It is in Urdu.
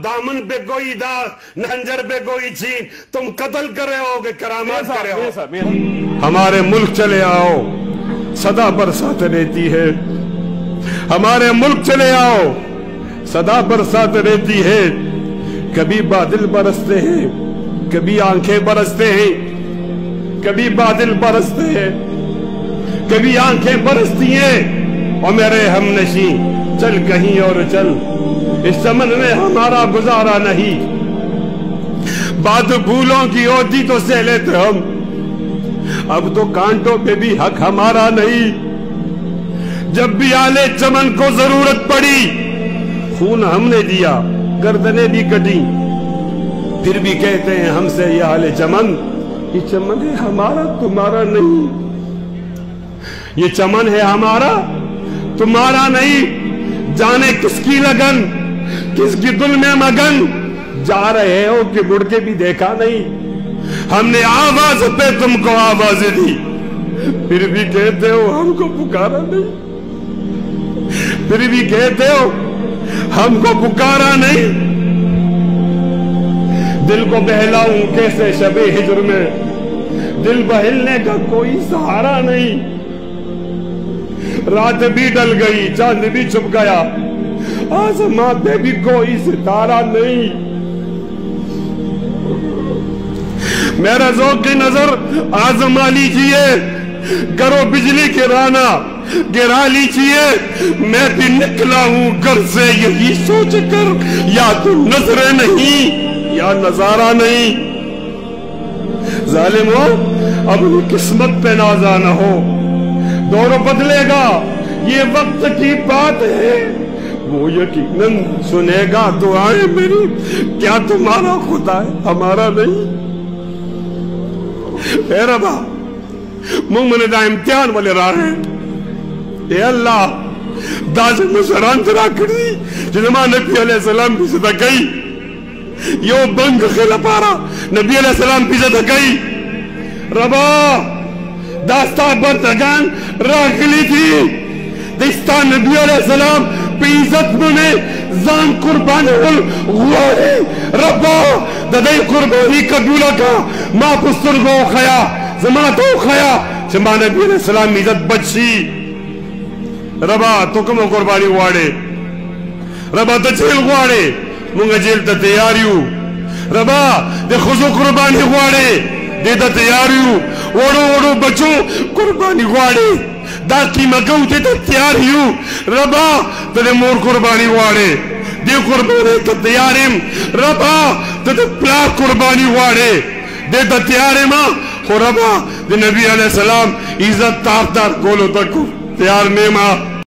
دامن پہ کوئی داغ، نہنجر پہ کوئی چھین، تم قتل کر رہے ہو کہ کرامات کر رہے ہو؟ ہمارے ملک چلے آؤ، صدا برسات رہتی ہے، ہمارے ملک چلے آؤ، صدا برسات رہتی ہے، کبھی بادل برستے ہیں، کبھی آنکھیں برستے ہیں، کبھی بادل برستے ہیں، کبھی آنکھیں برستی ہیں، اور میرے ہم نشیں چل کہیں اور چل، اس چمن میں ہمارا گزارا نہیں، بات پھولوں کی ہوتی تو سہ لیتے ہم، اب تو کانٹوں پہ بھی حق ہمارا نہیں، جب بھی آلے چمن کو ضرورت پڑی خون ہم نے دیا، گردنیں بھی کٹی، پھر بھی کہتے ہیں ہم سے یہ آلے چمن، یہ چمن ہے ہمارا تمہارا نہیں، یہ چمن ہے ہمارا تمہارا نہیں، جانے کس کی لگن، کس کی دل میں مگن، جا رہے ہو کہ مڑ کے بھی دیکھا نہیں، ہم نے آواز پہ تم کو آواز دی، پھر بھی کہتے ہو ہم کو پکارا نہیں، پھر بھی کہتے ہو ہم کو پکارا نہیں، دل کو بہلاؤں کیسے شب ہجر میں، دل بہلنے کا کوئی سہارا نہیں، رات بھی ڈل گئی، چاند بھی چھپ گیا، آسمان پہ بھی کوئی ستارہ نہیں، میرا ذوق کی نظر آزما لیجئے، کرو بجلی گرانا گرا لیجئے، میں بھی نکلا ہوں گھر سے یہی سوچ کر، یا تو نظریں نہیں یا نظارہ نہیں، ظالم ہو اپنی قسمت پہ نازا نہ ہو، دور بدلے گا یہ وقت کی بات ہے، وہ یقیناً سنے گا دعائیں میری، کیا تمہارا خدا ہے ہمارا نہیں؟ اے ربا مومن دا امتحان والے راہ ہیں، اے اللہ داز مسران ترا کردی جنما نبی علیہ السلام بھی صدا گئی، یو بنگ خیلہ پارا نبی علیہ السلام بھی صدا گئی، ربا داستا بردگان راکلی تھی، دستا نبی علیہ السلام پی عزت منے زان قربان غواری، ربا ددائی قربانی قبولہ کا ما پستر گو خیا زمان تو خیا چما نبی علیہ السلام عزت بچی، ربا تو کم قربانی غوارے، ربا تا جیل غوارے مونگا جیل تا تیاریو، ربا دے خزو قربانی غوارے دے تا تیاریو، وڑو بچو قربانی غوارے دا قیمہ گو تے تا تیاریو، ربا تے مور قربانی غوارے دے قربانی تا تیاریم، ربا تے پلا قربانی غوارے دے تا تیاریم، خو ربا دے نبی علیہ السلام عزت تافتار کولو تکو تیار نیمہ،